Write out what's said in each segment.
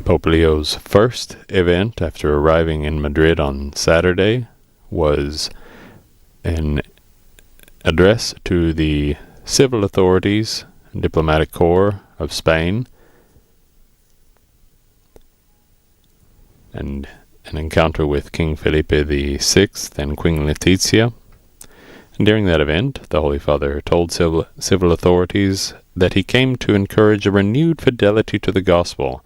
Pope Leo's first event after arriving in Madrid on Saturday was an address to the civil authorities and diplomatic corps of Spain, and an encounter with King Felipe VI and Queen Letizia. And during that event, the Holy Father told civil authorities that he came to encourage a renewed fidelity to the gospel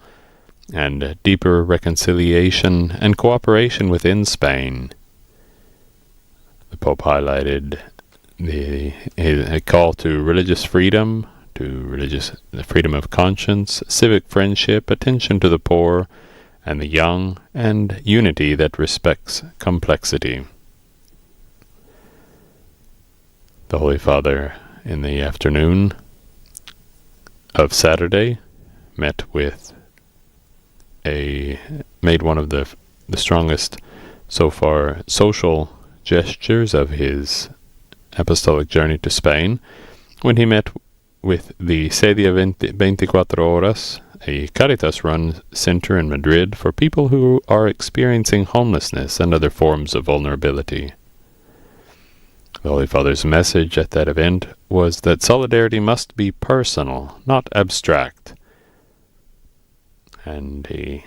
and deeper reconciliation and cooperation within Spain. The Pope highlighted a call to religious freedom, the freedom of conscience, civic friendship, attention to the poor and the young, and unity that respects complexity. The Holy Father, in the afternoon of Saturday, made one of the strongest so far social gestures of his Apostolic Journey to Spain, when he met with the Sedia 24 Horas, a Caritas-run center in Madrid for people who are experiencing homelessness and other forms of vulnerability. The Holy Father's message at that event was that solidarity must be personal, not abstract. And he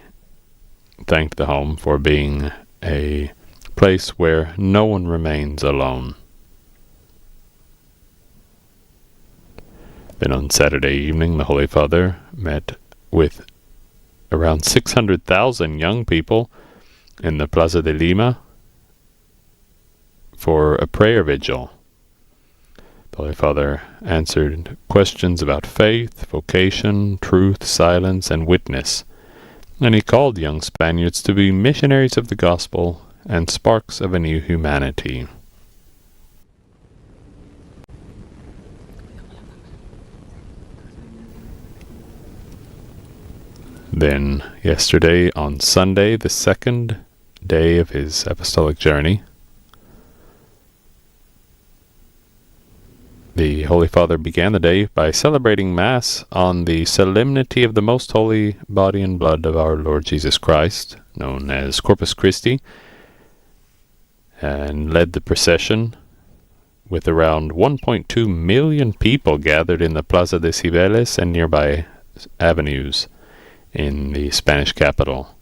thanked the home for being a place where no one remains alone. Then on Saturday evening, the Holy Father met with around 600,000 young people in the Plaza de Lima for a prayer vigil. The Holy Father answered questions about faith, vocation, truth, silence, and witness, and he called young Spaniards to be missionaries of the gospel and sparks of a new humanity. Then, yesterday, on Sunday, the second day of his Apostolic Journey, the Holy Father began the day by celebrating Mass on the solemnity of the Most Holy Body and Blood of our Lord Jesus Christ, known as Corpus Christi, and led the procession with around 1.2 million people gathered in the Plaza de Cibeles and nearby avenues in the Spanish capital.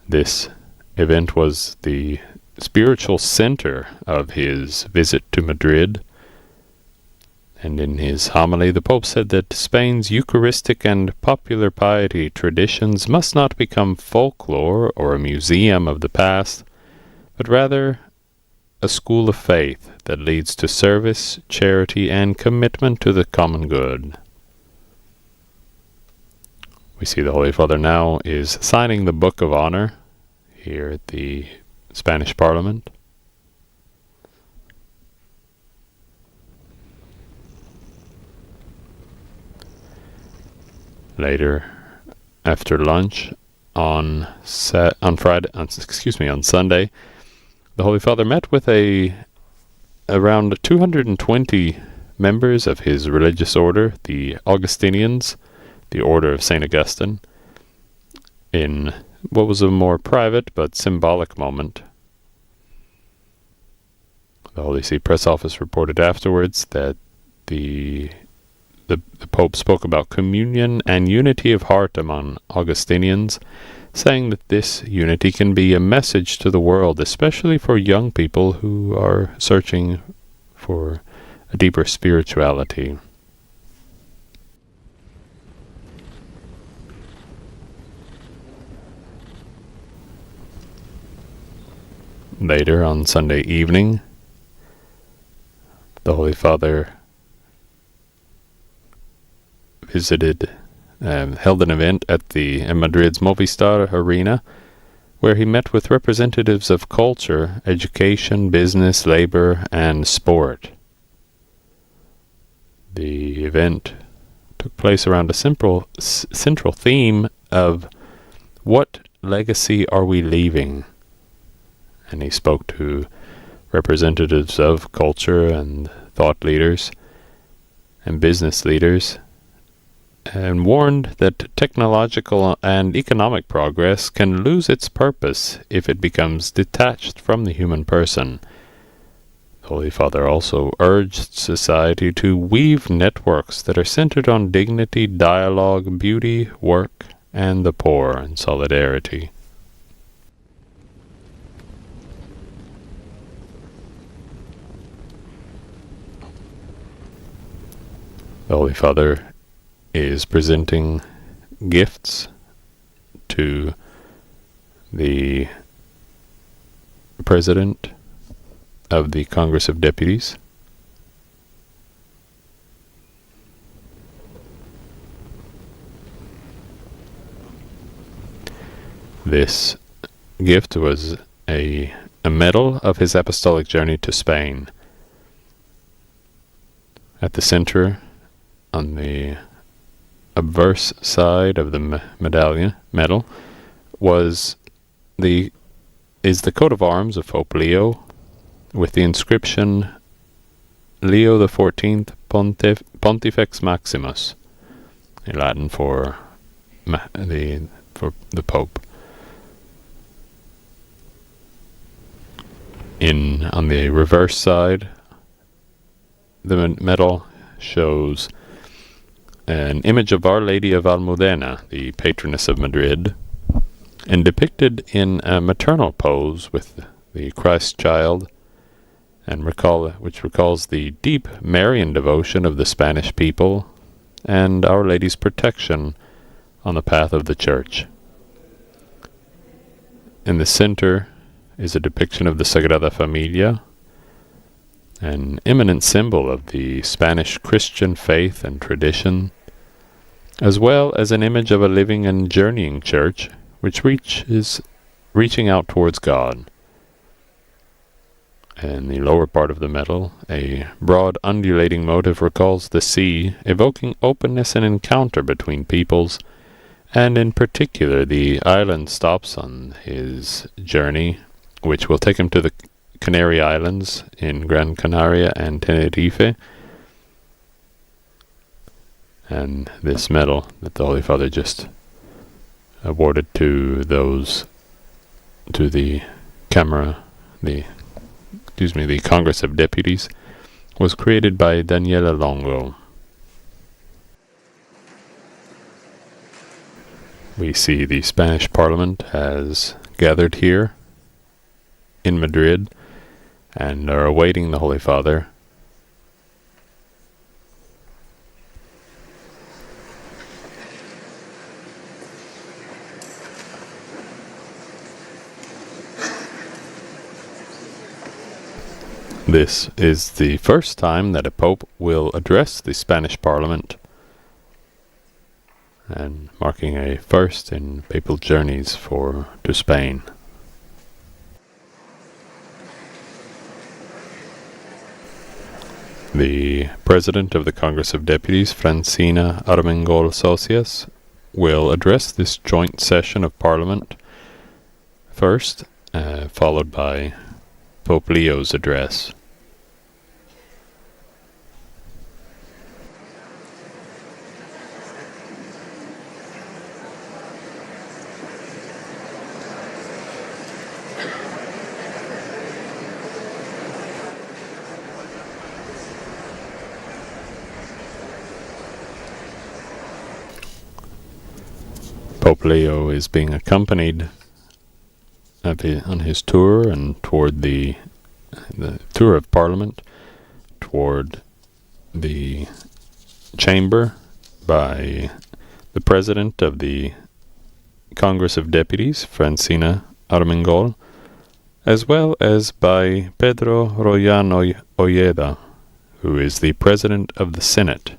This event was the spiritual center of his visit to Madrid, and in his homily the Pope said that Spain's Eucharistic and popular piety traditions must not become folklore or a museum of the past, but rather a school of faith that leads to service, charity, and commitment to the common good. We see the Holy Father now is signing the Book of Honor here at the Spanish Parliament. Later, after lunch on Sunday, the Holy Father met with around 220 members of his religious order, the Augustinians, the Order of St. Augustine, in what was a more private but symbolic moment. The Holy See Press Office reported afterwards that the Pope spoke about communion and unity of heart among Augustinians, saying that this unity can be a message to the world, especially for young people who are searching for a deeper spirituality. Later on Sunday evening, the Holy Father held an event at Madrid's Movistar Arena, where he met with representatives of culture, education, business, labor, and sport. The event took place around a central theme of what legacy are we leaving? And he spoke to representatives of culture and thought leaders and business leaders and warned that technological and economic progress can lose its purpose if it becomes detached from the human person. The Holy Father also urged society to weave networks that are centered on dignity, dialogue, beauty, work, and the poor, and solidarity. The Holy Father is presenting gifts to the President of the Congress of Deputies. This gift was a medal of his Apostolic Journey to Spain. At the center, on the obverse side of the medal, is the coat of arms of Pope Leo, with the inscription Leo XIV Pontifex Maximus, in Latin for the Pope. On the reverse side, the medal shows an image of Our Lady of Almudena, the patroness of Madrid, and depicted in a maternal pose with the Christ child, which recalls the deep Marian devotion of the Spanish people and Our Lady's protection on the path of the Church. In the center is a depiction of the Sagrada Familia, an eminent symbol of the Spanish Christian faith and tradition, as well as an image of a living and journeying church which is reaching out towards God. In the lower part of the medal, a broad undulating motif recalls the sea, evoking openness and encounter between peoples, and in particular the island stops on his journey, which will take him to the Canary Islands in Gran Canaria and Tenerife. And this medal that the Holy Father just awarded to the Congress of Deputies, was created by Daniela Longo. We see the Spanish Parliament has gathered here in Madrid and are awaiting the Holy Father. This is the first time that a pope will address the Spanish Parliament, and marking a first in papal journeys to Spain. The President of the Congress of Deputies, Francina Armengol Socias, will address this joint session of Parliament first, followed by Pope Leo's address. Pope Leo is being accompanied on his tour and toward the tour of Parliament toward the chamber by the President of the Congress of Deputies, Francina Armengol, as well as by Pedro Royano Ojeda, who is the President of the Senate.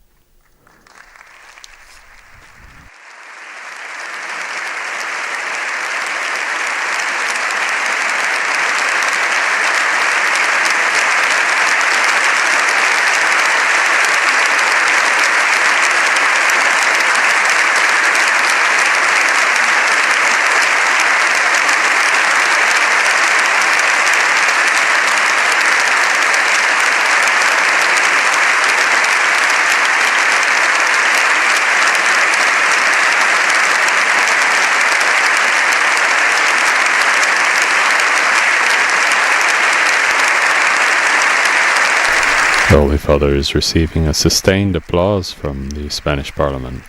The Holy Father is receiving a sustained applause from the Spanish Parliament.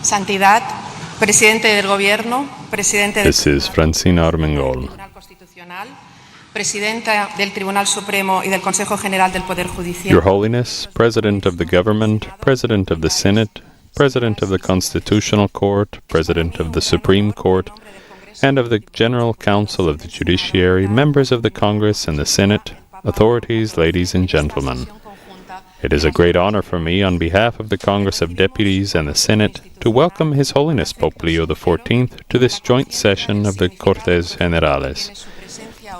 Santidad, Presidente del Gobierno, Presidente This is Francina Armengol, Tribunal Constitucional, Presidenta del Tribunal Supremo y del Consejo General del Poder Judicial. Your Holiness, President of the Government, President of the Senate, President of the Constitutional Court, President of the Supreme Court, and of the General Council of the Judiciary, members of the Congress and the Senate, authorities, ladies and gentlemen. It is a great honor for me, on behalf of the Congress of Deputies and the Senate, to welcome His Holiness Pope Leo XIV to this joint session of the Cortes Generales.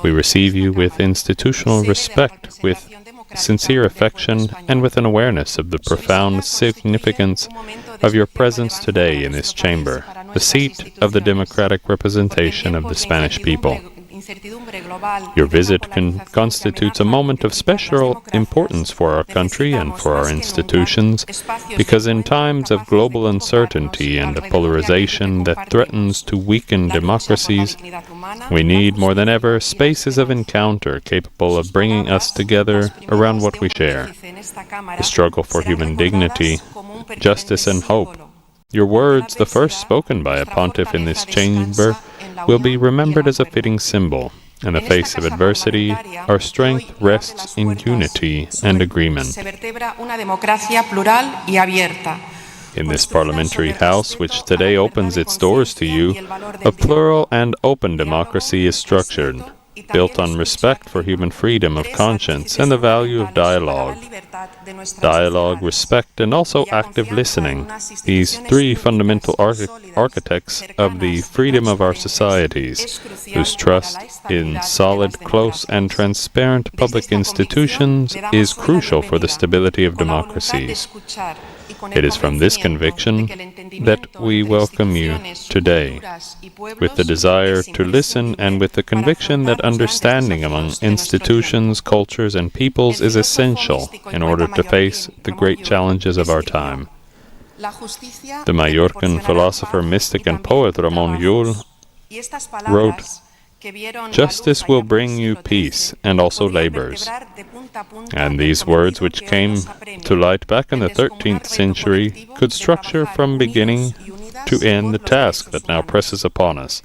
We receive you with institutional respect, with sincere affection, and with an awareness of the profound significance of your presence today in this chamber, the seat of the democratic representation of the Spanish people. Your visit constitutes a moment of special importance for our country and for our institutions, because in times of global uncertainty and a polarization that threatens to weaken democracies, we need more than ever spaces of encounter capable of bringing us together around what we share: the struggle for human dignity, justice and hope. Your words, the first spoken by a pontiff in this chamber, will be remembered as a fitting symbol. In the face of adversity, our strength rests in unity and agreement. In this parliamentary house, which today opens its doors to you, a plural and open democracy is structured, built on respect for human freedom of conscience and the value of dialogue. Dialogue, respect, and also active listening, these three fundamental architects of the freedom of our societies, whose trust in solid, close, and transparent public institutions is crucial for the stability of democracies. It is from this conviction that we welcome you today, with the desire to listen and with the conviction that understanding among institutions, cultures, and peoples is essential in order to face the great challenges of our time. The Mallorcan philosopher, mystic, and poet Ramon Llull wrote, "Justice will bring you peace and also labors." And these words, which came to light back in the 13th century, could structure from beginning to end the task that now presses upon us,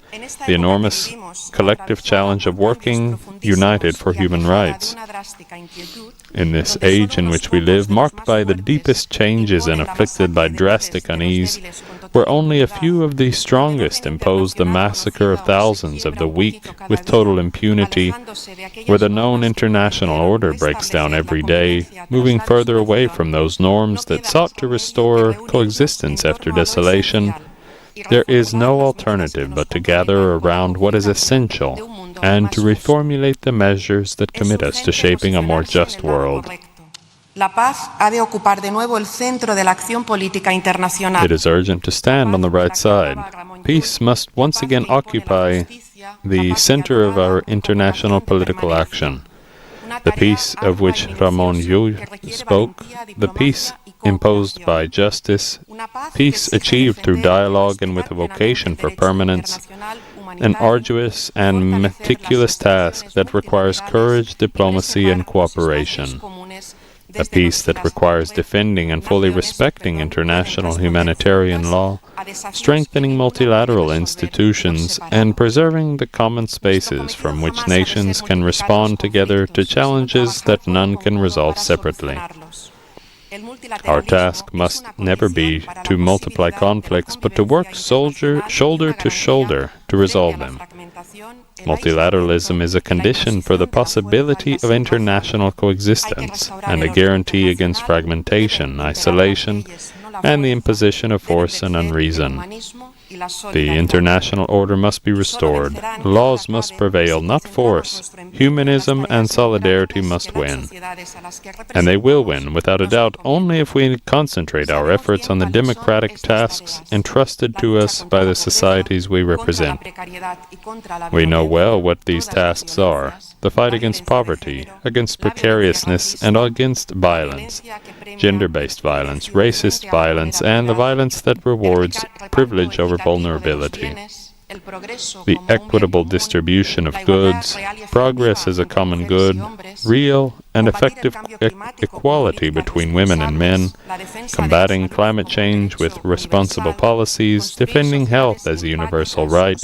the enormous collective challenge of working united for human rights. In this age in which we live, marked by the deepest changes and afflicted by drastic unease, where only a few of the strongest impose the massacre of thousands of the weak with total impunity, where the known international order breaks down every day, moving further away from those norms that sought to restore coexistence after desolation, there is no alternative but to gather around what is essential and to reformulate the measures that commit us to shaping a more just world. It is urgent to stand on the right side. Peace must once again occupy the center of our international political action. The peace of which Ramon Llull spoke, the peace imposed by justice, peace achieved through dialogue and with a vocation for permanence, an arduous and meticulous task that requires courage, diplomacy, and cooperation. A peace that requires defending and fully respecting international humanitarian law, strengthening multilateral institutions, and preserving the common spaces from which nations can respond together to challenges that none can resolve separately. Our task must never be to multiply conflicts, but to work shoulder to shoulder to resolve them. Multilateralism is a condition for the possibility of international coexistence and a guarantee against fragmentation, isolation, and the imposition of force and unreason. The international order must be restored. Laws must prevail, not force. Humanism and solidarity must win. And they will win, without a doubt, only if we concentrate our efforts on the democratic tasks entrusted to us by the societies we represent. We know well what these tasks are: the fight against poverty, against precariousness, and against violence, gender-based violence, racist violence, and the violence that rewards privilege over vulnerability. The equitable distribution of goods, progress as a common good, real and effective equality between women and men, combating climate change with responsible policies, defending health as a universal right,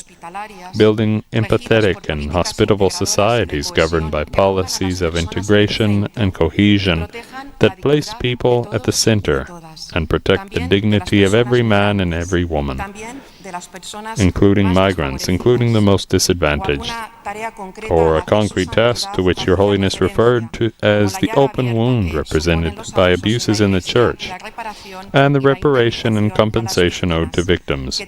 building empathetic and hospitable societies governed by policies of integration and cohesion that place people at the center and protect the dignity of every man and every woman, including migrants, including the most disadvantaged, or a concrete task to which Your Holiness referred to as the open wound represented by abuses in the Church, and the reparation and compensation owed to victims,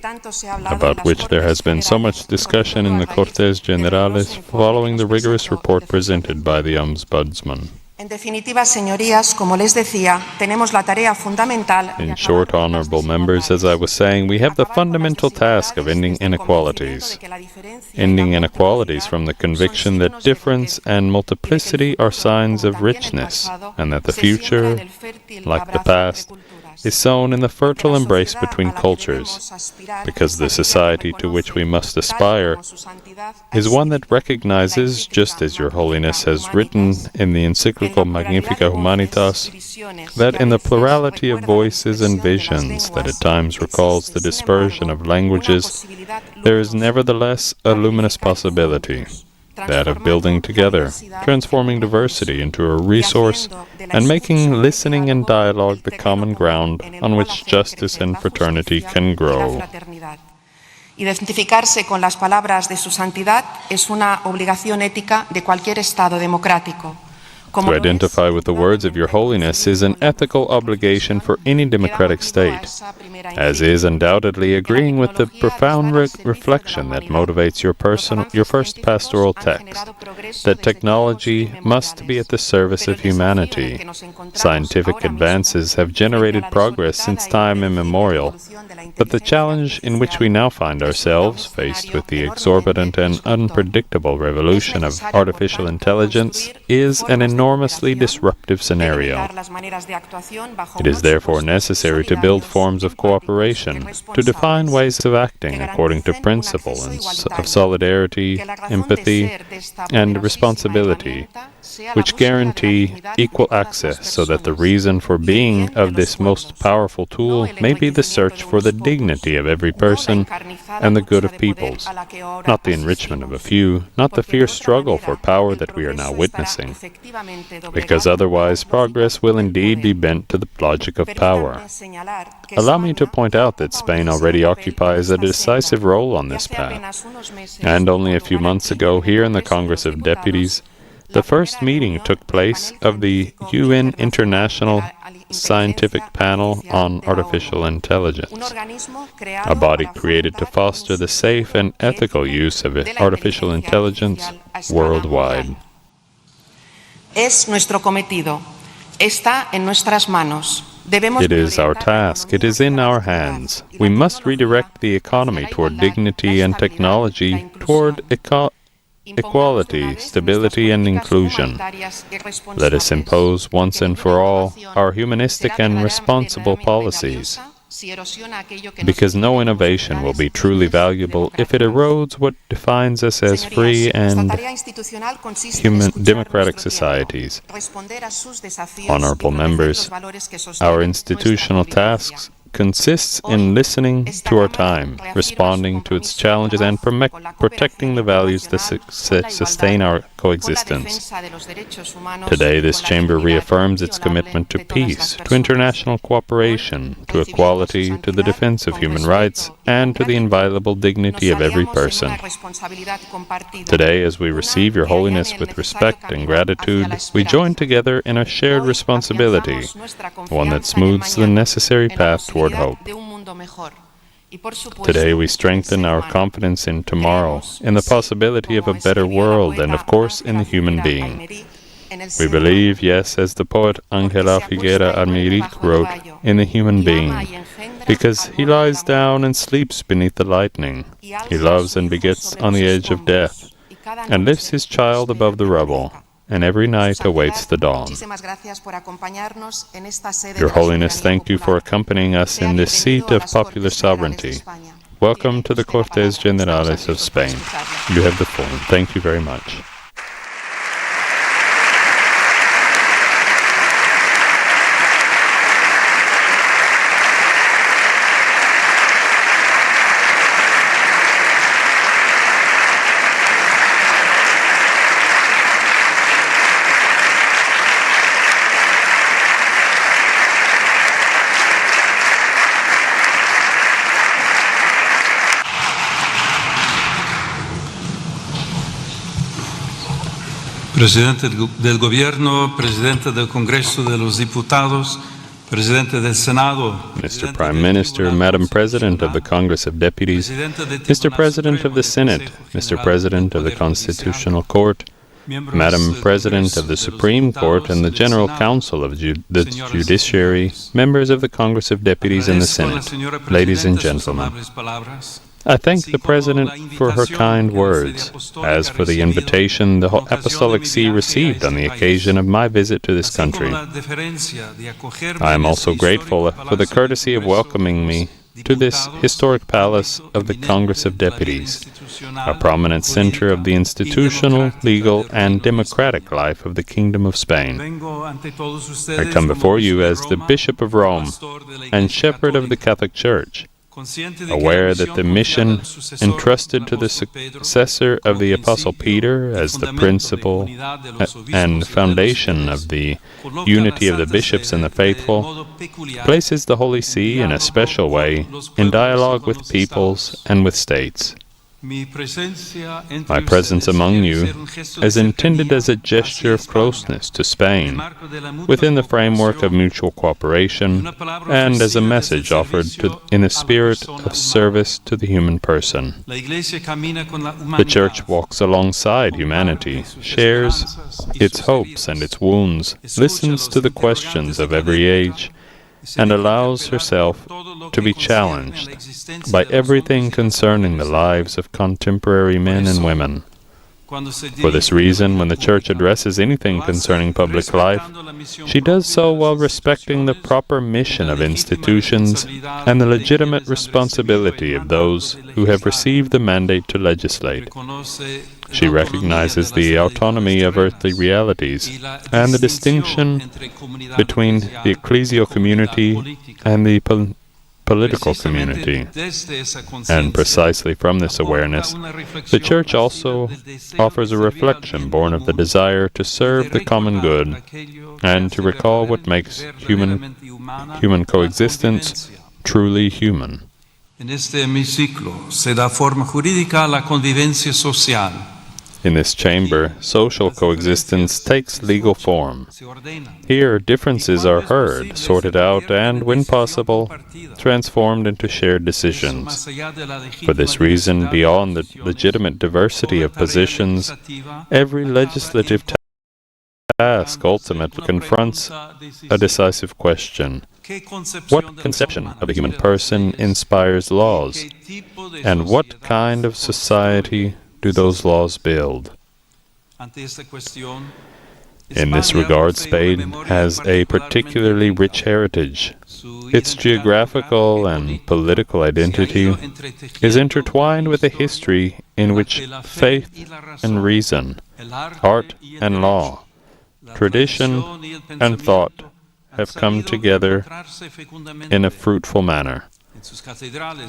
about which there has been so much discussion in the Cortes Generales following the rigorous report presented by the Ombudsman. En definitiva, señorías, como les decía, tenemos la tarea fundamental. In short, honorable members, as I was saying, we have the fundamental task of ending inequalities. Ending inequalities from the conviction that difference and multiplicity are signs of richness, and that the future, like the past, is sown in the fertile embrace between cultures, because the society to which we must aspire is one that recognizes, just as Your Holiness has written in the encyclical Magnifica Humanitas, that in the plurality of voices and visions that at times recalls the dispersion of languages, there is nevertheless a luminous possibility, that of building together, transforming diversity into a resource, and making listening and dialogue the common ground on which justice and fraternity can grow. Identificarse con las palabras de su santidad es una obligación ética de cualquier Estado democrático. To identify with the words of Your Holiness is an ethical obligation for any democratic state, as is undoubtedly agreeing with the profound reflection that motivates your first pastoral text, that technology must be at the service of humanity. Scientific advances have generated progress since time immemorial, but the challenge in which we now find ourselves, faced with the exorbitant and unpredictable revolution of artificial intelligence, is an enormously disruptive scenario. It is therefore necessary to build forms of cooperation, to define ways of acting according to principles of solidarity, empathy, and responsibility, which guarantee equal access so that the reason for being of this most powerful tool may be the search for the dignity of every person and the good of peoples, not the enrichment of a few, not the fierce struggle for power that we are now witnessing, because otherwise progress will indeed be bent to the logic of power. Allow me to point out that Spain already occupies a decisive role on this path, and only a few months ago, here in the Congress of Deputies, the first meeting took place of the UN International Scientific Panel on Artificial Intelligence, a body created to foster the safe and ethical use of artificial intelligence worldwide. Es nuestro cometido. Está en nuestras manos. It is our task. It is in our hands. We must redirect the economy toward dignity and technology, toward equality, stability, and inclusion. Let us impose once and for all our humanistic and responsible policies, because no innovation will be truly valuable if it erodes what defines us as free and democratic societies. Honorable members, our institutional tasks consists in listening to our time, responding to its challenges, and protecting the values that sustain our coexistence. Today, this chamber reaffirms its commitment to peace, to international cooperation, to equality, to the defense of human rights, and to the inviolable dignity of every person. Today, as we receive Your Holiness with respect and gratitude, we join together in a shared responsibility, one that smooths the necessary path toward hope. Today we strengthen our confidence in tomorrow, in the possibility of a better world, and of course in the human being. We believe, yes, as the poet Ángela Figuera Almiric wrote, in the human being, because he lies down and sleeps beneath the lightning. He loves and begets on the edge of death, and lifts his child above the rubble, and every night awaits the dawn. Your Holiness, thank you for accompanying us in this seat of popular sovereignty. Welcome to the Cortes Generales of Spain. You have the floor. Thank you very much. Presidente del Gobierno, Presidente del Congreso de los Diputados, Presidente del Senado, Mr. Prime Minister, Madam President of the Congress of Deputies, Mr. President of the Senate, Mr. President of the Constitutional Court, Madam President of the Supreme Court and the General Counsel of the Judiciary, members of the Congress of Deputies and the Senate, ladies and gentlemen, I thank the President for her kind words, as for the invitation the Apostolic See received on the occasion of my visit to this country. I am also grateful for the courtesy of welcoming me to this historic palace of the Congress of Deputies, a prominent center of the institutional, legal, and democratic life of the Kingdom of Spain. I come before you as the Bishop of Rome and Shepherd of the Catholic Church, aware that the mission entrusted to the successor of the Apostle Peter as the principle and foundation of the unity of the bishops and the faithful places the Holy See in a special way in dialogue with peoples and with states. My presence among you is intended as a gesture of closeness to Spain, within the framework of mutual cooperation, and as a message offered in a spirit of service to the human person. The Church walks alongside humanity, shares its hopes and its wounds, listens to the questions of every age, and allows herself to be challenged by everything concerning the lives of contemporary men and women. For this reason, when the Church addresses anything concerning public life, she does so while respecting the proper mission of institutions and the legitimate responsibility of those who have received the mandate to legislate. She recognizes the autonomy of earthly realities and the distinction between the ecclesial community and the political community. And precisely from this awareness, the Church also offers a reflection born of the desire to serve the common good and to recall what makes human coexistence truly human. En este hemiciclo se da forma jurídica a la convivencia social. In this chamber, social coexistence takes legal form. Here, differences are heard, sorted out, and, when possible, transformed into shared decisions. For this reason, beyond the legitimate diversity of positions, every legislative task ultimately confronts a decisive question. What conception of the human person inspires laws, and what kind of society do those laws build? In this regard, Spain has a particularly rich heritage. Its geographical and political identity is intertwined with a history in which faith and reason, art and law, tradition and thought have come together in a fruitful manner.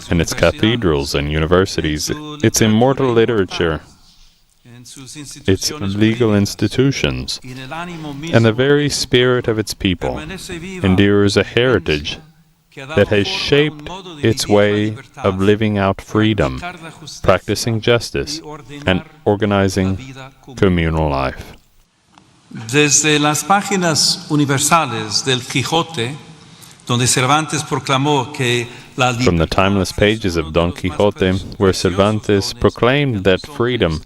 In its cathedrals and universities, its immortal literature, its legal institutions, and the very spirit of its people endures a heritage that has shaped its way of living out freedom, practicing justice, and organizing communal life. Desde las páginas universales del Quijote, donde Cervantes proclamó que From the timeless pages of Don Quixote, where Cervantes proclaimed that freedom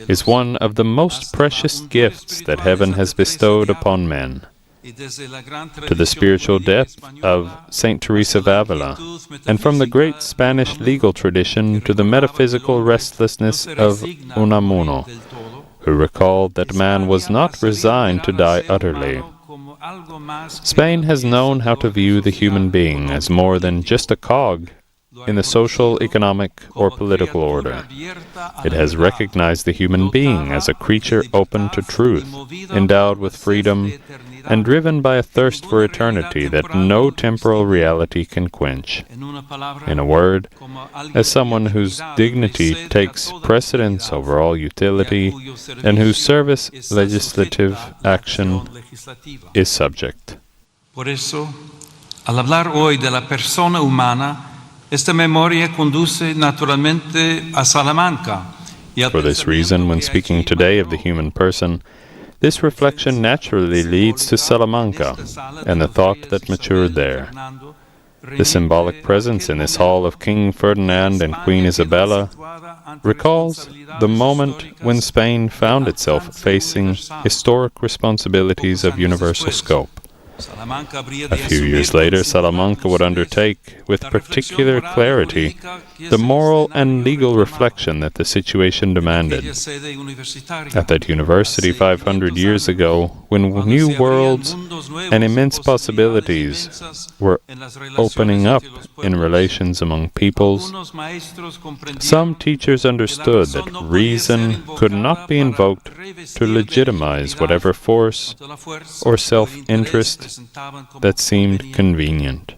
is one of the most precious gifts that heaven has bestowed upon men, to the spiritual depth of Saint Teresa of Avila, and from the great Spanish legal tradition to the metaphysical restlessness of Unamuno, who recalled that man was not resigned to die utterly. Spain has known how to view the human being as more than just a cog in the social, economic, or political order. It has recognized the human being as a creature open to truth, endowed with freedom, and driven by a thirst for eternity that no temporal reality can quench. In a word, as someone whose dignity takes precedence over all utility, and whose service legislative action is subject. Por eso, al hablar hoy de la persona humana, esta memoria conduce naturalmente a Salamanca. For this reason, when speaking today of the human person, this reflection naturally leads to Salamanca and the thought that matured there. The symbolic presence in this hall of King Ferdinand and Queen Isabella recalls the moment when Spain found itself facing historic responsibilities of universal scope. A few years later, Salamanca would undertake, with particular clarity, the moral and legal reflection that the situation demanded. At that university 500 years ago, when new worlds and immense possibilities were opening up in relations among peoples, some teachers understood that reason could not be invoked to legitimize whatever force or self-interest that seemed convenient.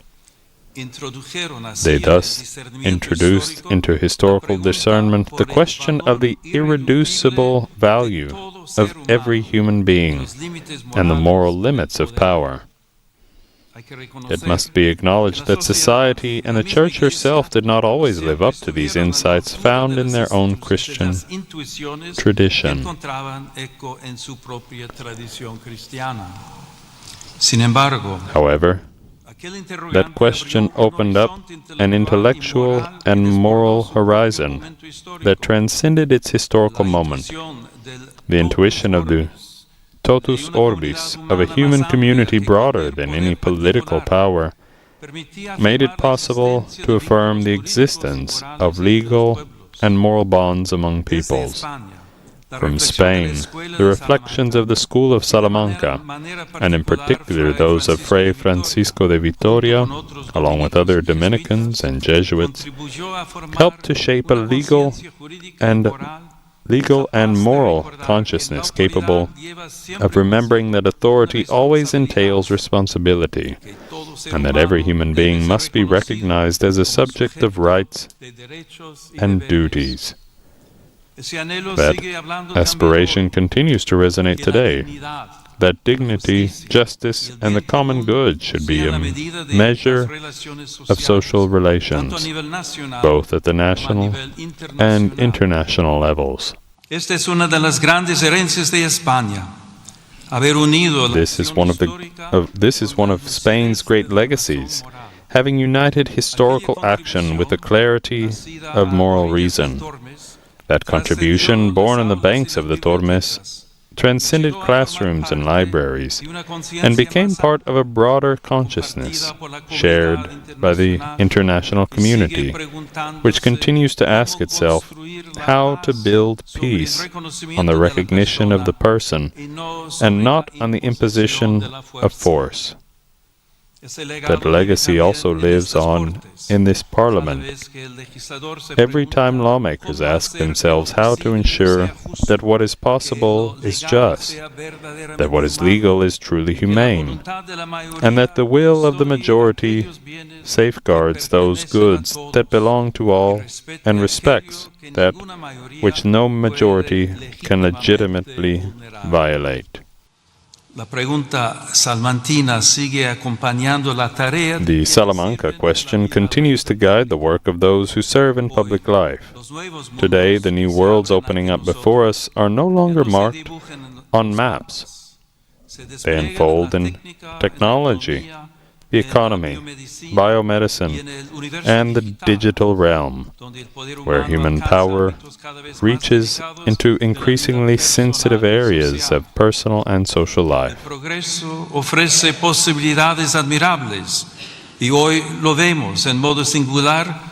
They thus introduced into historical discernment the question of the irreducible value of every human being and the moral limits of power. It must be acknowledged that society and the Church herself did not always live up to these insights found in their own Christian tradition. However, that question opened up an intellectual and moral horizon that transcended its historical moment. The intuition of the totus orbis of a human community broader than any political power made it possible to affirm the existence of legal and moral bonds among peoples. From Spain, the reflections of the school of Salamanca, and in particular those of Fray Francisco de Vitoria, along with other Dominicans and Jesuits, helped to shape a legal and moral consciousness capable of remembering that authority always entails responsibility, and that every human being must be recognized as a subject of rights and duties. That aspiration continues to resonate today, that dignity, justice, and the common good should be a measure of social relations, both at the national and international levels. This is one of Spain's great legacies, having united historical action with the clarity of moral reason. That contribution, born on the banks of the Tormes, transcended classrooms and libraries, and became part of a broader consciousness shared by the international community, which continues to ask itself how to build peace on the recognition of the person and not on the imposition of force. That legacy also lives on in this Parliament. Every time lawmakers ask themselves how to ensure that what is possible is just, that what is legal is truly humane, and that the will of the majority safeguards those goods that belong to all and respects that which no majority can legitimately violate. The Salamanca question continues to guide the work of those who serve in public life. Today, the new worlds opening up before us are no longer marked on maps. They unfold in technology, the economy, biomedicine, and the digital realm, where human power reaches into increasingly sensitive areas of personal and social life. Progreso ofrece posibilidades admirables, y hoy lo vemos en modo singular.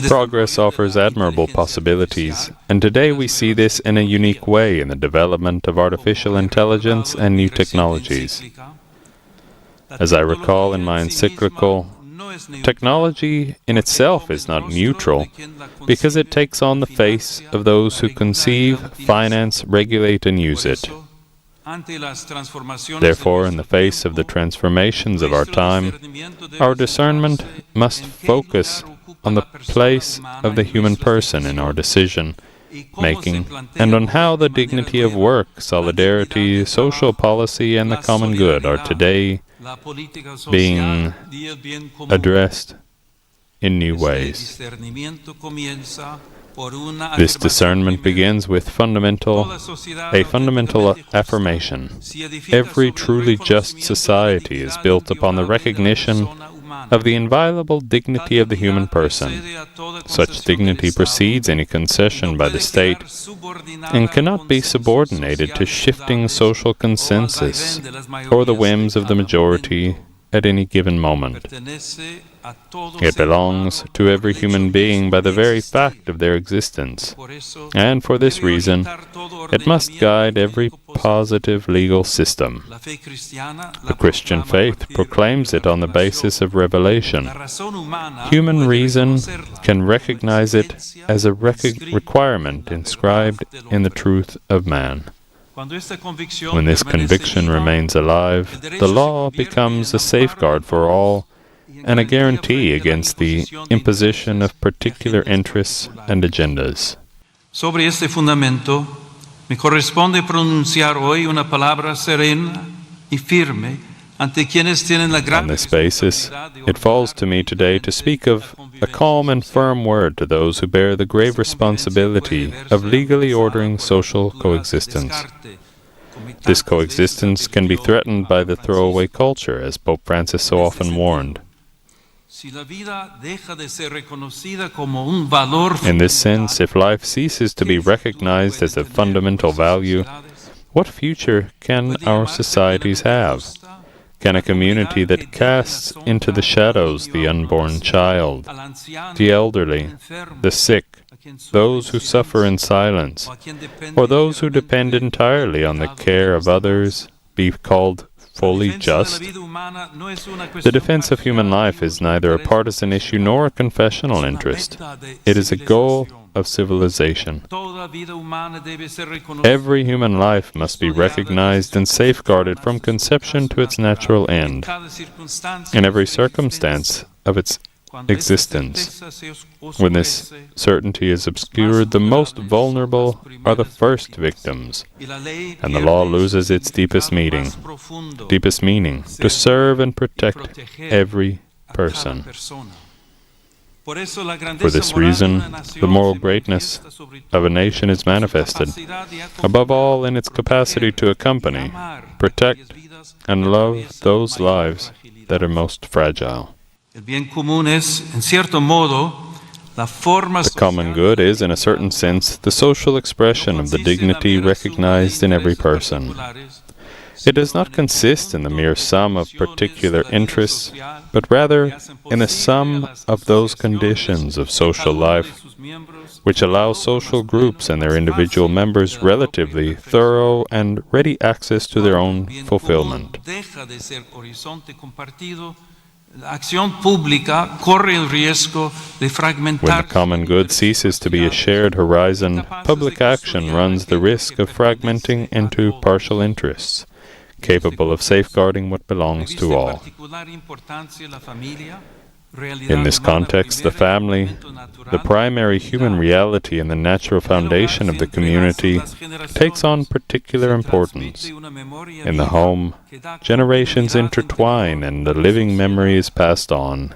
Progress offers admirable possibilities, and today we see this in a unique way in the development of artificial intelligence and new technologies. As I recall in my encyclical, technology in itself is not neutral because it takes on the face of those who conceive, finance, regulate, and use it. Therefore, in the face of the transformations of our time, our discernment must focus on the place of the human person in our decision-making, and on how the dignity of work, solidarity, social policy, and the common good are today being addressed in new ways. This discernment begins with a fundamental affirmation. Every truly just society is built upon the recognition of the inviolable dignity of the human person. Such dignity precedes any concession by the state and cannot be subordinated to shifting social consensus or the whims of the majority at any given moment. It belongs to every human being by the very fact of their existence, and for this reason, it must guide every positive legal system. The Christian faith proclaims it on the basis of revelation. Human reason can recognize it as a requirement inscribed in the truth of man. When this conviction remains alive, the law becomes a safeguard for all and a guarantee against the imposition of particular interests and agendas. Sobre este fundamento, me corresponde pronunciar hoy una palabra serena y firme ante quienes tienen la gran. On this basis, it falls to me today to speak of a calm and firm word to those who bear the grave responsibility of legally ordering social coexistence. This coexistence can be threatened by the throwaway culture, as Pope Francis so often warned. In this sense, if life ceases to be recognized as a fundamental value, what future can our societies have? Can a community that casts into the shadows the unborn child, the elderly, the sick, those who suffer in silence, or those who depend entirely on the care of others, be called fully just? The defense of human life is neither a partisan issue nor a confessional interest. It is a goal of civilization. Every human life must be recognized and safeguarded from conception to its natural end, in every circumstance of its existence. When this certainty is obscured, the most vulnerable are the first victims, and the law loses its deepest meaning, to serve and protect every person. For this reason, the moral greatness of a nation is manifested, above all in its capacity to accompany, protect, and love those lives that are most fragile. The common good is, in a certain sense, the social expression of the dignity recognized in every person. It does not consist in the mere sum of particular interests, but rather in the sum of those conditions of social life which allow social groups and their individual members relatively thorough and ready access to their own fulfillment. When the common good ceases to be a shared horizon, public action runs the risk of fragmenting into partial interests, capable of safeguarding what belongs to all. In this context, the family, the primary human reality and the natural foundation of the community, takes on particular importance. In the home, generations intertwine and the living memory is passed on,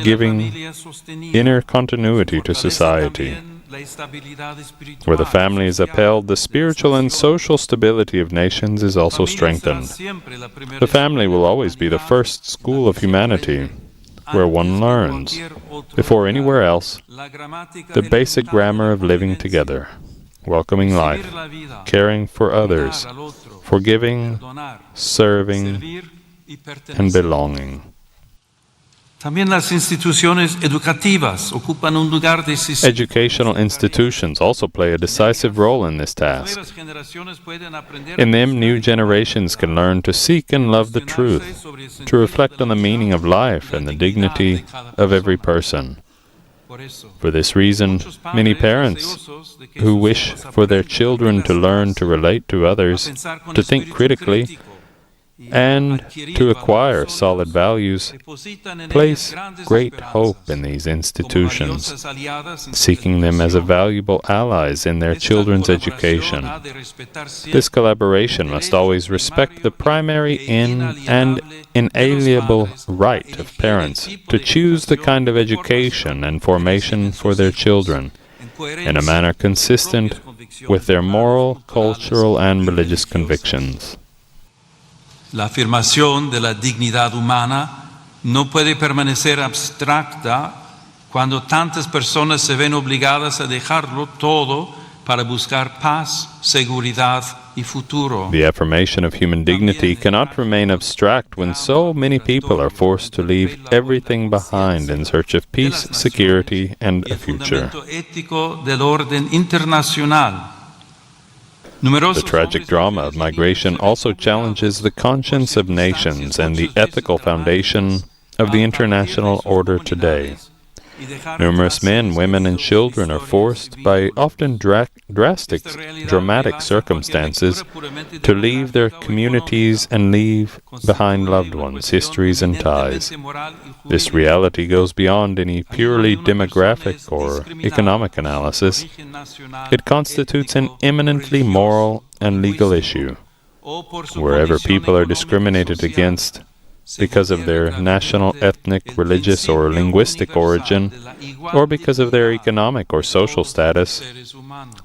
giving inner continuity to society. Where the family is upheld, the spiritual and social stability of nations is also strengthened. The family will always be the first school of humanity, where one learns, before anywhere else, the basic grammar of living together, welcoming life, caring for others, forgiving, serving, and belonging. Educational institutions also play a decisive role in this task. In them, new generations can learn to seek and love the truth, to reflect on the meaning of life and the dignity of every person. For this reason, many parents who wish for their children to learn to relate to others, to think critically, and to acquire solid values, place great hope in these institutions, seeking them as valuable allies in their children's education. This collaboration must always respect the primary and inalienable right of parents to choose the kind of education and formation for their children in a manner consistent with their moral, cultural, and religious convictions. La afirmación de la dignidad humana no puede permanecer abstracta cuando tantas personas se ven obligadas a dejarlo todo para buscar paz, seguridad y futuro. The affirmation of human dignity cannot remain abstract when so many people are forced to leave everything behind in search of peace, security, and a future. The tragic drama of migration also challenges the conscience of nations and the ethical foundation of the international order today. Numerous men, women, and children are forced, by often dramatic circumstances, to leave their communities and leave behind loved ones, histories, and ties. This reality goes beyond any purely demographic or economic analysis. It constitutes an eminently moral and legal issue. Wherever people are discriminated against because of their national, ethnic, religious, or linguistic origin, or because of their economic or social status,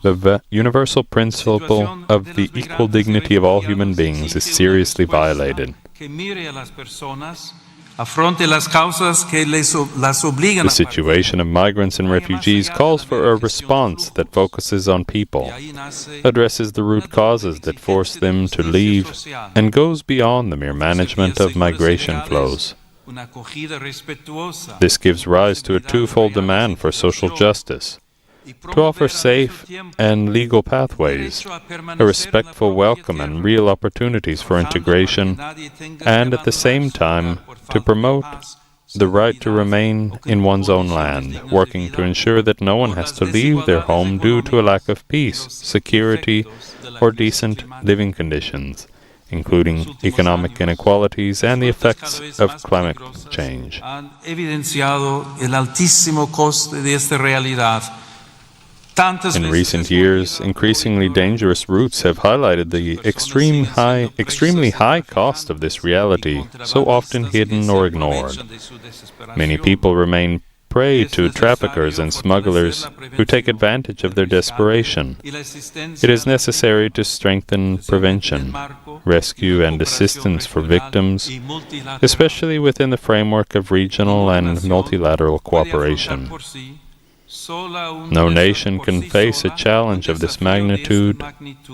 the universal principle of the equal dignity of all human beings is seriously violated. The situation of migrants and refugees calls for a response that focuses on people, addresses the root causes that force them to leave, and goes beyond the mere management of migration flows. This gives rise to a twofold demand for social justice: to offer safe and legal pathways, a respectful welcome and real opportunities for integration, and at the same time to promote the right to remain in one's own land, working to ensure that no one has to leave their home due to a lack of peace, security, or decent living conditions, including economic inequalities and the effects of climate change. In recent years, increasingly dangerous routes have highlighted the extremely high cost of this reality, so often hidden or ignored. Many people remain prey to traffickers and smugglers who take advantage of their desperation. It is necessary to strengthen prevention, rescue, and assistance for victims, especially within the framework of regional and multilateral cooperation. No nation can face a challenge of this magnitude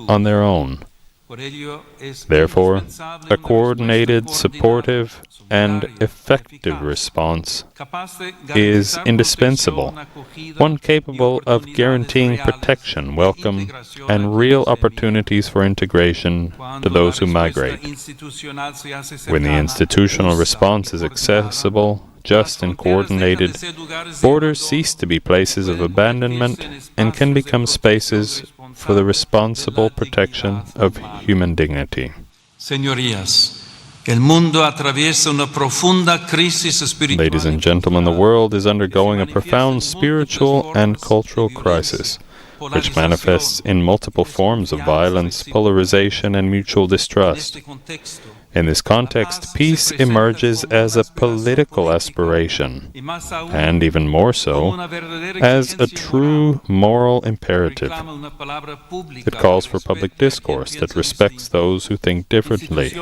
on their own. Therefore, a coordinated, supportive, and effective response is indispensable, one capable of guaranteeing protection, welcome, and real opportunities for integration to those who migrate. When the institutional response is accessible, just, and coordinated, borders cease to be places of abandonment and can become spaces for the responsible protection of human dignity. Señorías, el mundo atraviesa una profunda crisis espiritual. Ladies and gentlemen, the world is undergoing a profound spiritual and cultural crisis, which manifests in multiple forms of violence, polarization, and mutual distrust. In this context, peace emerges as a political aspiration, and even more so, as a true moral imperative. It calls for public discourse that respects those who think differently,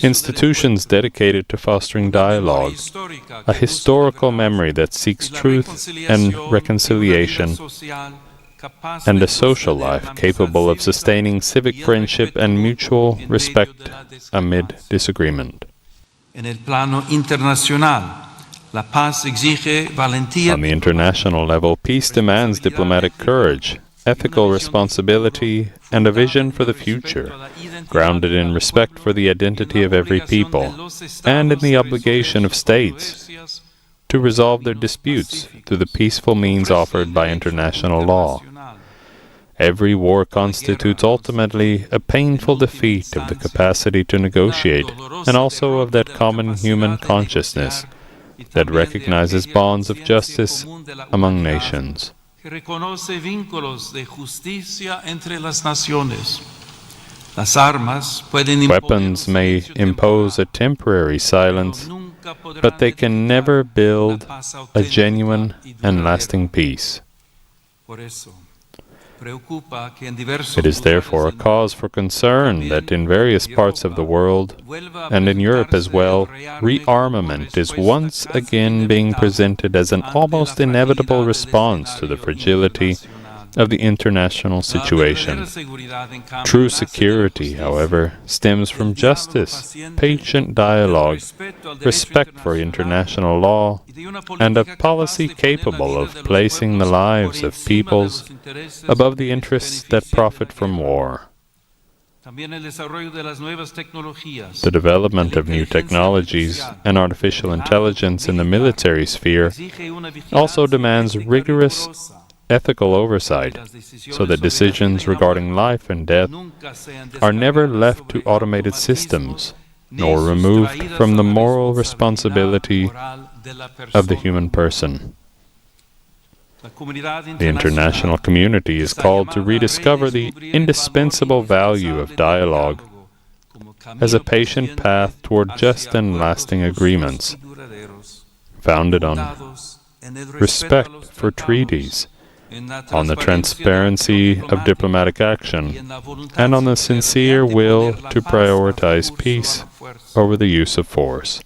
institutions dedicated to fostering dialogue, a historical memory that seeks truth and reconciliation, and a social life capable of sustaining civic friendship and mutual respect amid disagreement. On the international level, peace demands diplomatic courage, ethical responsibility, and a vision for the future, grounded in respect for the identity of every people, and in the obligation of states to resolve their disputes through the peaceful means offered by international law. Every war constitutes ultimately a painful defeat of the capacity to negotiate, and also of that common human consciousness that recognizes bonds of justice among nations. Weapons may impose a temporary silence, but they can never build a genuine and lasting peace. It is therefore a cause for concern that in various parts of the world, and in Europe as well, rearmament is once again being presented as an almost inevitable response to the fragility of the international situation. True security, however, stems from justice, patient dialogue, respect for international law, and a policy capable of placing the lives of peoples above the interests that profit from war. The development of new technologies and artificial intelligence in the military sphere also demands rigorous ethical oversight, so that decisions regarding life and death are never left to automated systems, nor removed from the moral responsibility of the human person. The international community is called to rediscover the indispensable value of dialogue as a patient path toward just and lasting agreements, founded on respect for treaties, on the transparency of diplomatic action, and on the sincere will to prioritize peace over the use of force.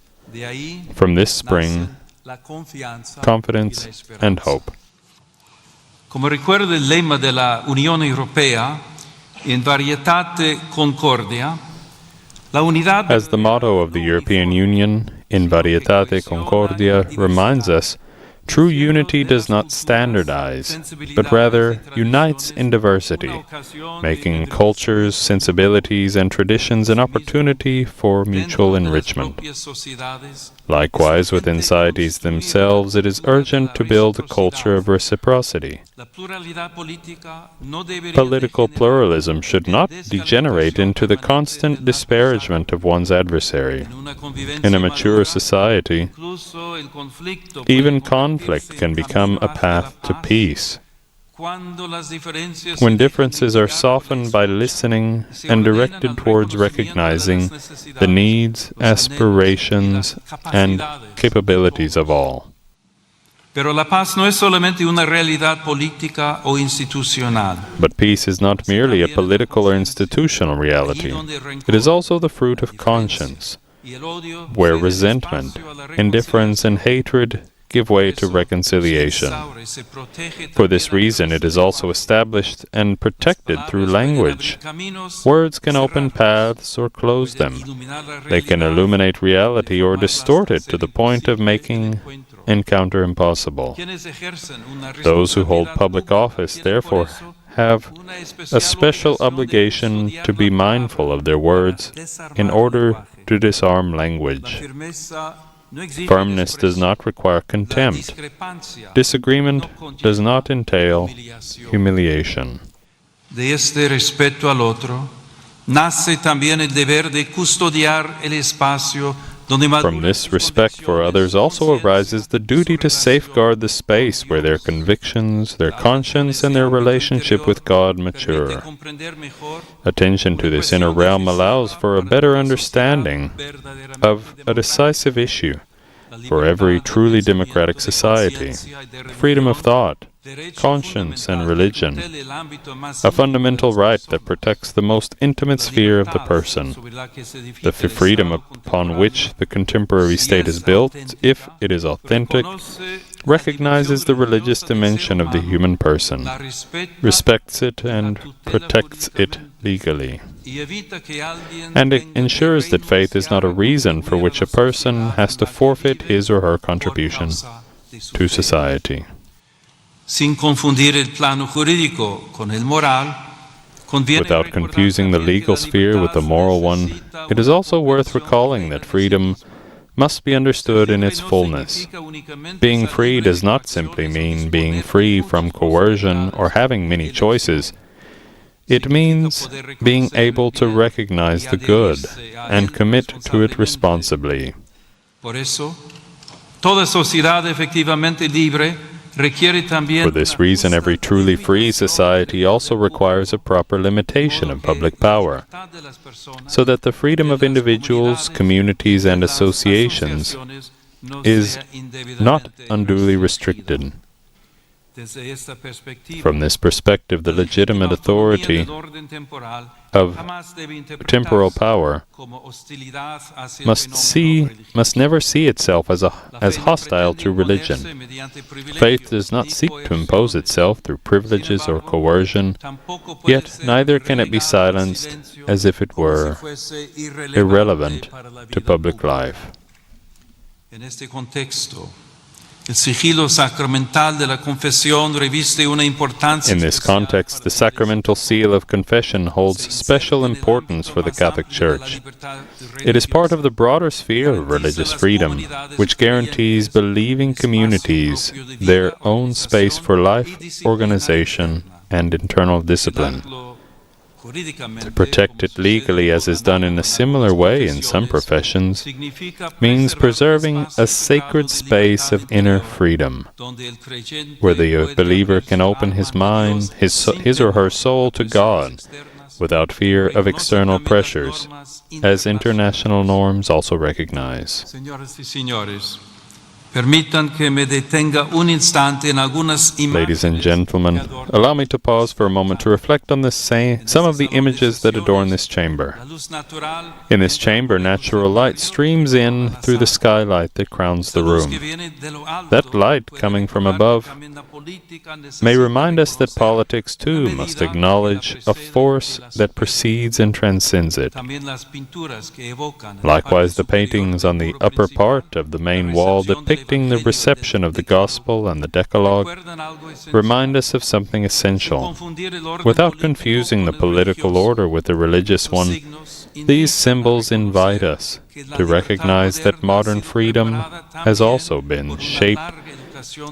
From this spring confidence and hope. Come ricorda il lemma della Unione Europea, in varietate concordia, la unidad. As the motto of the European Union, in varietate concordia, reminds us, true unity does not standardize, but rather unites in diversity, making cultures, sensibilities, and traditions an opportunity for mutual enrichment. Likewise, within societies themselves, it is urgent to build a culture of reciprocity. Political pluralism should not degenerate into the constant disparagement of one's adversary. In a mature society, even conflict can become a path to peace. When differences are softened by listening and directed towards recognizing the needs, aspirations, and capabilities of all. But peace is not merely a political or institutional reality. It is also the fruit of conscience, where resentment, indifference, and hatred give way to reconciliation. For this reason, it is also established and protected through language. Words can open paths or close them. They can illuminate reality or distort it to the point of making encounter impossible. Those who hold public office, therefore, have a special obligation to be mindful of their words in order to disarm language. Firmness does not require contempt. Disagreement does not entail humiliation. De este respeto al otro, nace también el deber de custodiar el espacio From this respect for others also arises the duty to safeguard the space where their convictions, their conscience, and their relationship with God mature. Attention to this inner realm allows for a better understanding of a decisive issue for every truly democratic society: freedom of thought, conscience, and religion, a fundamental right that protects the most intimate sphere of the person. The freedom upon which the contemporary state is built, if it is authentic, recognizes the religious dimension of the human person, respects it, and protects it legally. And it ensures that faith is not a reason for which a person has to forfeit his or her contribution to society. Without confusing the legal sphere with the moral one, it is also worth recalling that freedom must be understood in its fullness. Being free does not simply mean being free from coercion or having many choices. It means being able to recognize the good and commit to it responsibly. For this reason, every truly free society also requires a proper limitation of public power, so that the freedom of individuals, communities, and associations is not unduly restricted. From this perspective, the legitimate authority of temporal power must never see itself as hostile to religion. Faith does not seek to impose itself through privileges or coercion, yet neither can it be silenced as if it were irrelevant to public life. In this context, the sacramental seal of confession holds special importance for the Catholic Church. It is part of the broader sphere of religious freedom, which guarantees believing communities their own space for life, organization, and internal discipline. To protect it legally, as is done in a similar way in some professions, means preserving a sacred space of inner freedom, where the believer can open his mind, his or her soul to God, without fear of external pressures, as international norms also recognize. Ladies and gentlemen, allow me to pause for a moment to reflect on some of the images that adorn this chamber. In this chamber, natural light streams in through the skylight that crowns the room. That light coming from above may remind us that politics too must acknowledge a force that precedes and transcends it. Likewise, the paintings on the upper part of the main wall depicting the reception of the Gospel and the Decalogue remind us of something essential. Without confusing the political order with the religious one, these symbols invite us to recognize that modern freedom has also been shaped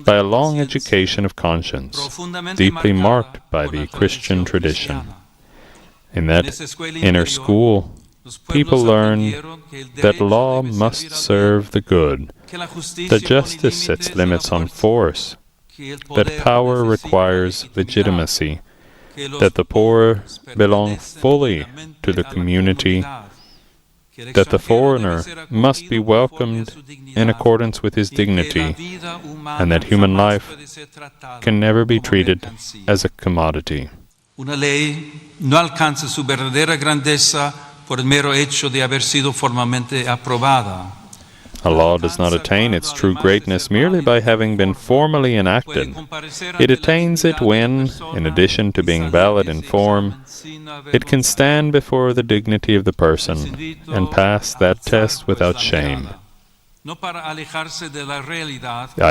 by a long education of conscience, deeply marked by the Christian tradition. In that inner school, people learn that law must serve the good, that justice sets limits on force, that power requires legitimacy, that the poor belong fully to the community, that the foreigner must be welcomed in accordance with his dignity, and that human life can never be treated as a commodity. Una ley no alcanza su verdadera grandeza por el mero hecho de haber sido formalmente aprobada. A law does not attain its true greatness merely by having been formally enacted. It attains it when, in addition to being valid in form, it can stand before the dignity of the person and pass that test without shame. I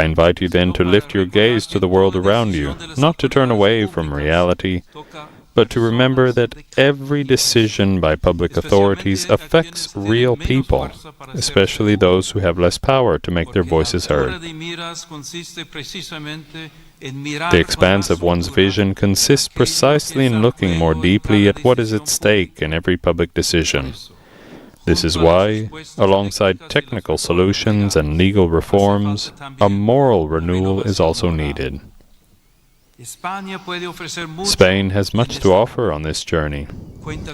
invite you then to lift your gaze to the world around you, not to turn away from reality, but to remember that every decision by public authorities affects real people, especially those who have less power to make their voices heard. The expanse of one's vision consists precisely in looking more deeply at what is at stake in every public decision. This is why, alongside technical solutions and legal reforms, a moral renewal is also needed. Spain has much to offer on this journey.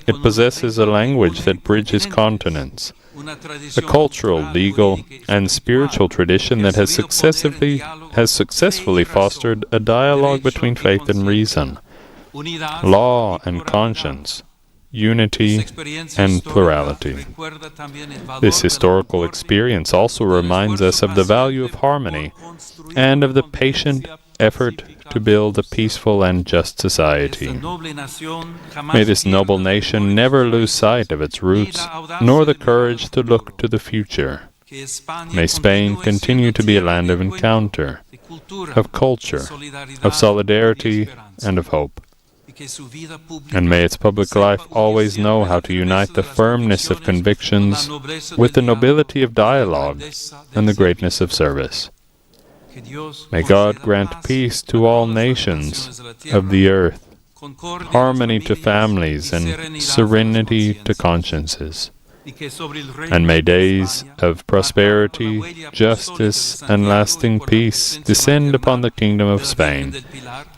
It possesses a language that bridges continents, a cultural, legal, and spiritual tradition that has successfully fostered a dialogue between faith and reason, law and conscience, unity and plurality. This historical experience also reminds us of the value of harmony and of the patient effort to build a peaceful and just society. May this noble nation never lose sight of its roots, nor the courage to look to the future. May Spain continue to be a land of encounter, of culture, of solidarity, and of hope. And may its public life always know how to unite the firmness of convictions with the nobility of dialogue and the greatness of service. May God grant peace to all nations of the earth, harmony to families, and serenity to consciences. And may days of prosperity, justice, and lasting peace descend upon the Kingdom of Spain,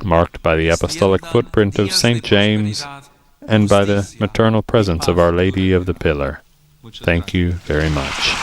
marked by the apostolic footprint of St. James and by the maternal presence of Our Lady of the Pillar. Thank you very much.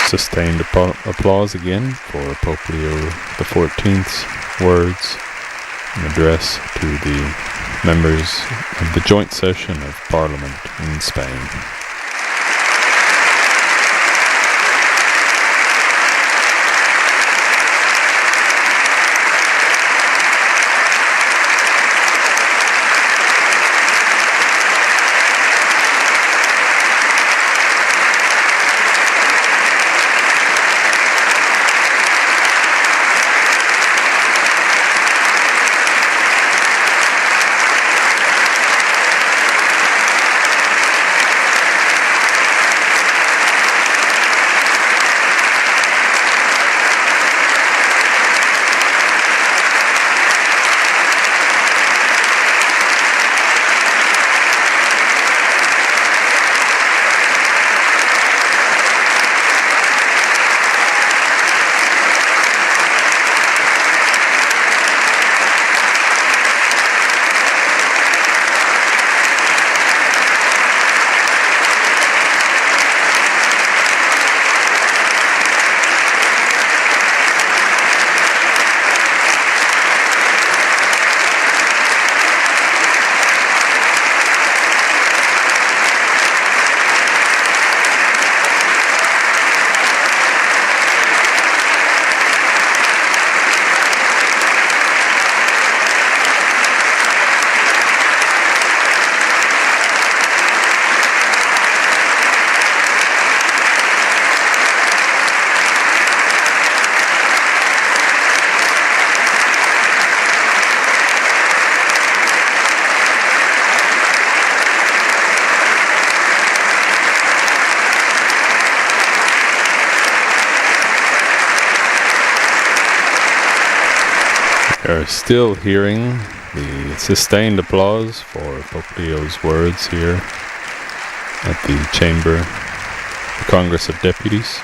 Sustained applause again for Pope Leo XIV's words, an address to the members of the joint session of Parliament in Spain. We are still hearing the sustained applause for Pope Leo's words here at the Chamber, the Congress of Deputies.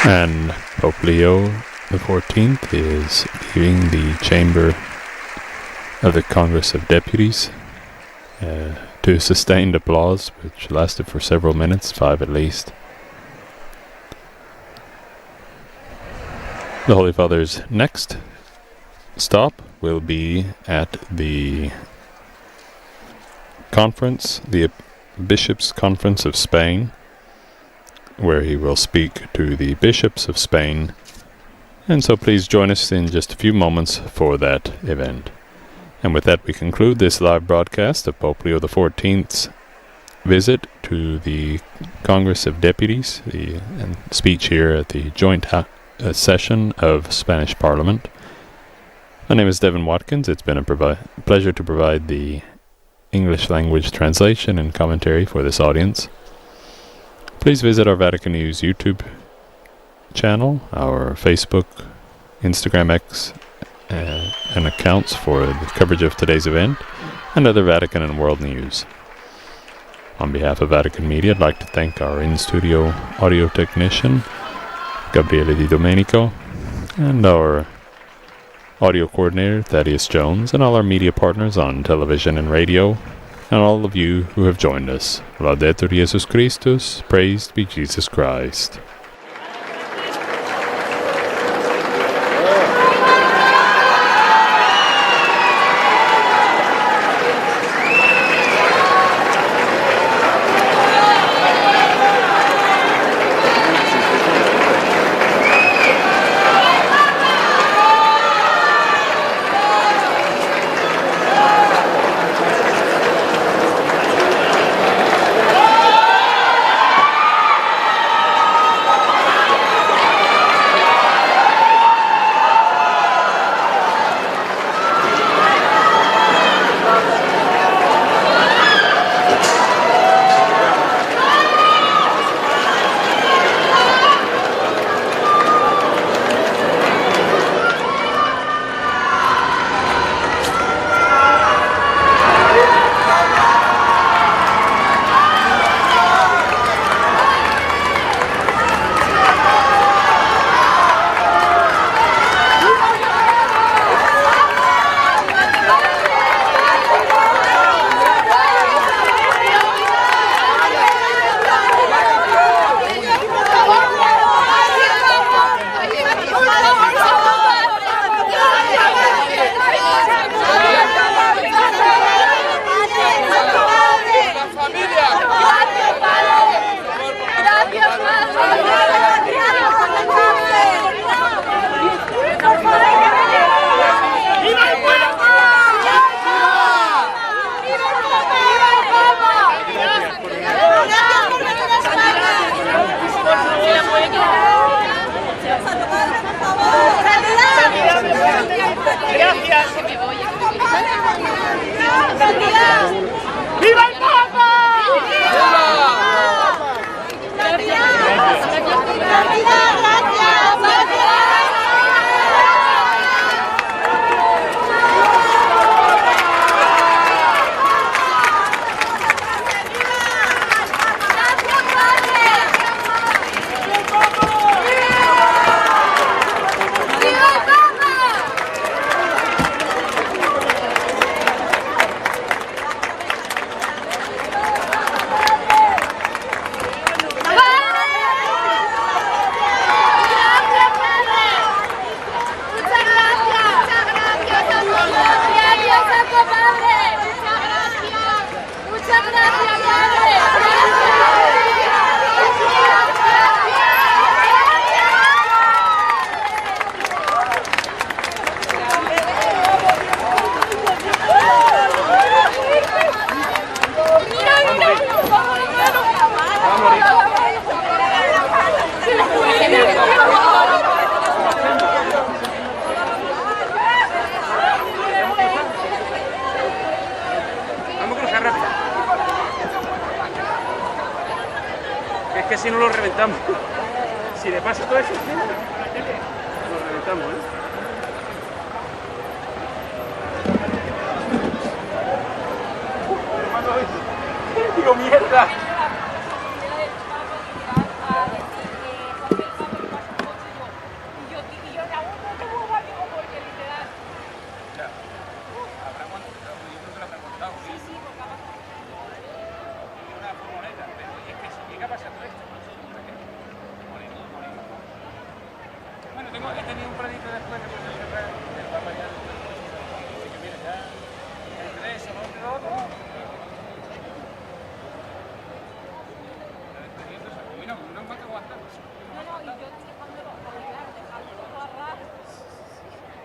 And Pope Leo XIV is leaving the chamber of the Congress of Deputies to sustained applause, which lasted for several minutes, 5 at least. The Holy Father's next stop will be at the conference, the Bishops' Conference of Spain, where he will speak to the bishops of Spain. And so please join us in just a few moments for that event. And with that, we conclude this live broadcast of Pope Leo XIV's visit to the Congress of Deputies, the speech here at the joint session of Spanish Parliament. My name is Devin Watkins. It's been a pleasure to provide the English language translation and commentary for this audience. Please visit our Vatican News YouTube channel, our Facebook, Instagram, X, and accounts for the coverage of today's event and other Vatican and world news. On behalf of Vatican Media, I'd like to thank our in-studio audio technician, Gabriele Di Domenico, and our audio coordinator, Thaddeus Jones, and all our media partners on television and radio, and all of you who have joined us. Laudetur Jesus Christus, praised be Jesus Christ. ¡Viva el Papa! Es que si no lo reventamos. Si le pasa todo eso, lo reventamos, ¿eh? ¡Digo, mierda!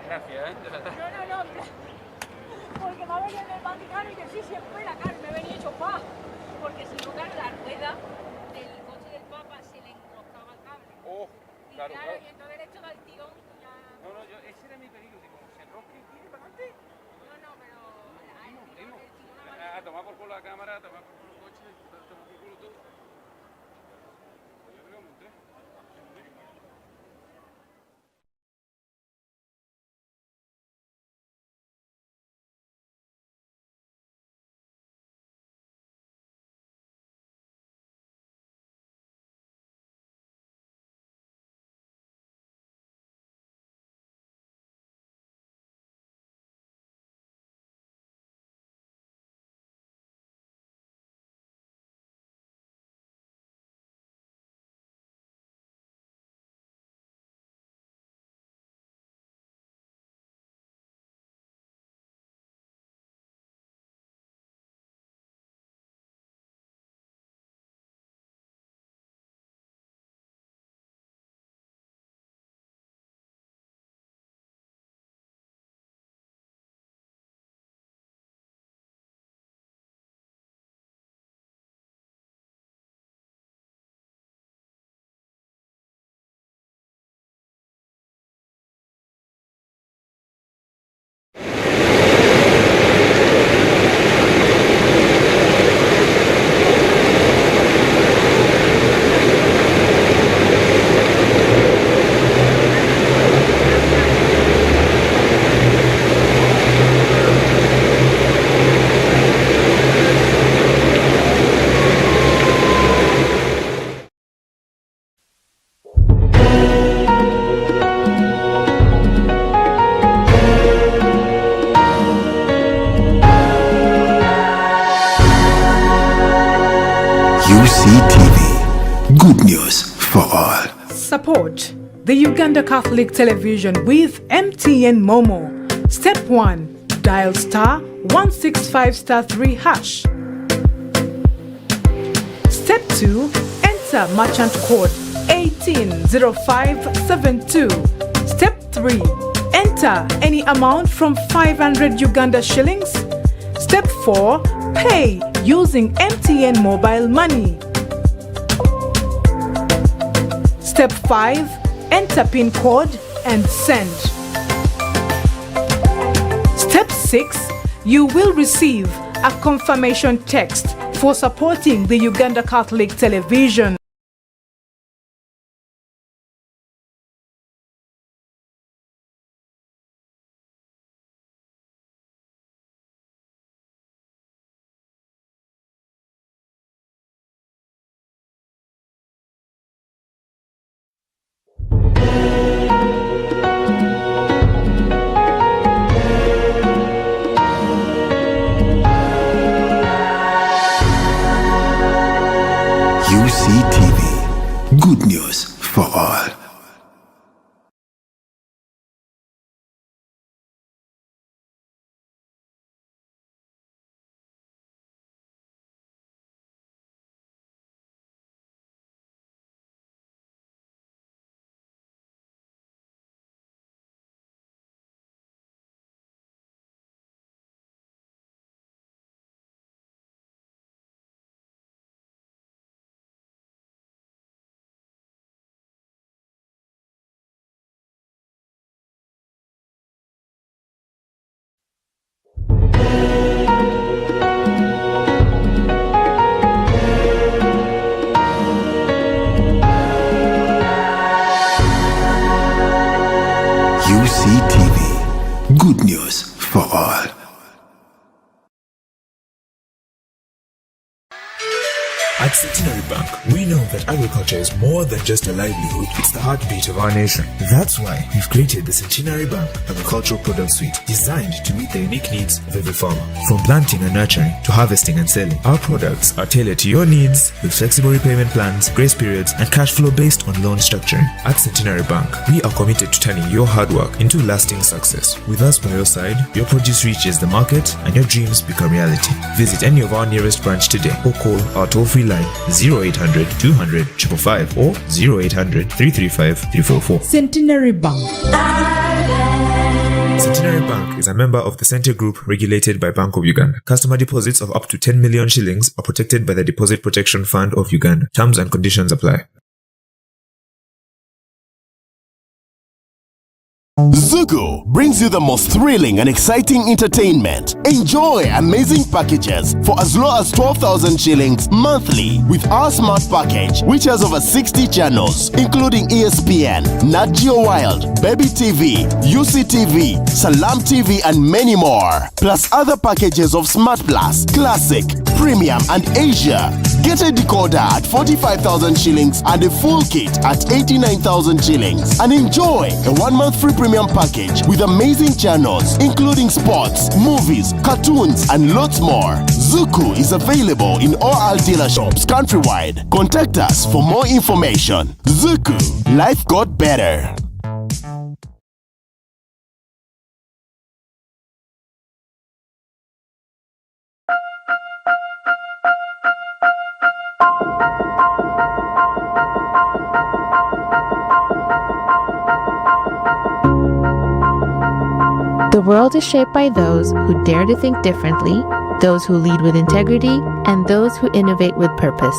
Gracias, ¿eh? No, porque me ha venido en el Vaticano y que sí, siempre la carne me venía hecho pa. Porque si no, claro, la rueda del coche del Papa se le enroscaba el cable. Oh, Y claro. y entonces el hecho del tirón ya... No, ese era mi peligro, digo, se enrosca y tire para adelante. No, pero... el tirón A tomar por culo la cámara, a tomar por culo el coche, a tomar por culo todo. Yo creo que me entré. UCTV. Good news for all. Support the Uganda Catholic Television with MTN Momo. Step 1. Dial star 165 star 3 hash. Step 2. Enter merchant code 180572. Step 3. Enter any amount from 500 Uganda shillings. Step 4. Pay using MTN mobile money. Step 5. Enter PIN code and send. Step 6. You will receive a confirmation text for supporting the Uganda Catholic Television. UCTV. Good news for all. UCTV. Good news for all. At Centenary Bank, we know that agriculture is more than just a livelihood, it's the heartbeat of our nation. That's why we've created the Centenary Bank Agricultural Product Suite, designed to meet the unique needs of every farmer. From planting and nurturing to harvesting and selling, our products are tailored to your needs with flexible repayment plans, grace periods, and cash flow based on loan structuring. At Centenary Bank, we are committed to turning your hard work into lasting success. With us by your side, your produce reaches the market and your dreams become reality. Visit any of our nearest branch today or call our toll-free line 0800 200 555 or 0800 335 344. Centenary Bank. Centenary Bank is a member of the Center Group regulated by Bank of Uganda. Customer deposits of up to 10 million shillings are protected by the Deposit Protection Fund of Uganda. Terms and conditions apply. Zuku brings you the most thrilling and exciting entertainment. Enjoy amazing packages for as low as 12,000 shillings monthly with our smart package, which has over 60 channels, including ESPN, Nat Geo Wild, Baby TV, UCTV, Salam TV, and many more. Plus other packages of Smart Plus, Classic, Premium, and Asia. Get a decoder at 45,000 shillings and a full kit at 89,000 shillings. And enjoy a 1-month free premium package with amazing channels, including sports, movies, cartoons, and lots more. Zuku is available in all our dealer shops countrywide. Contact us for more information. Zuku, life got better. The world is shaped by those who dare to think differently, those who lead with integrity, and those who innovate with purpose.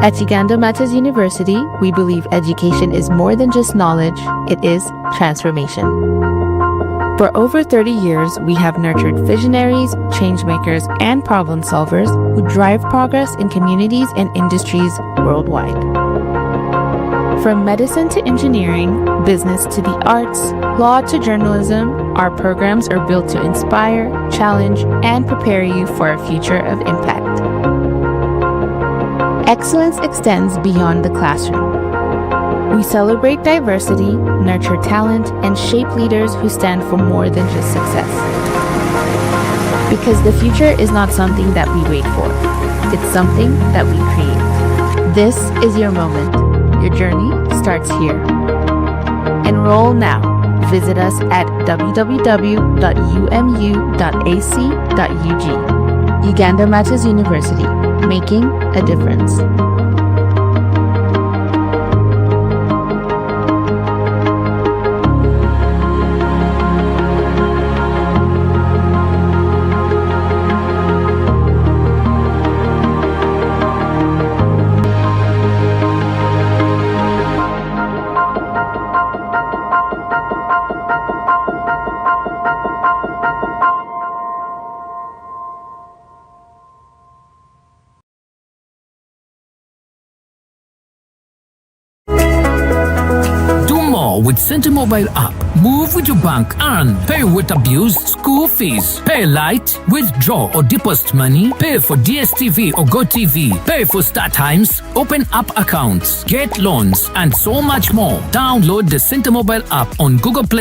At Uganda Matters University, we believe education is more than just knowledge, it is transformation. For over 30 years, we have nurtured visionaries, changemakers, and problem solvers who drive progress in communities and industries worldwide. From medicine to engineering, business to the arts, law to journalism, our programs are built to inspire, challenge, and prepare you for a future of impact. Excellence extends beyond the classroom. We celebrate diversity, nurture talent, and shape leaders who stand for more than just success. Because the future is not something that we wait for, it's something that we create. This is your moment. Your journey starts here. Enroll now. Visit us at www.umu.ac.ug. Uganda Matters University, making a difference. With Center Mobile app, move with your bank and pay water bills, school fees, pay light, withdraw or deposit money, pay for DSTV or GoTV, pay for start times, open app accounts, get loans, and so much more. Download the Center Mobile app on Google Play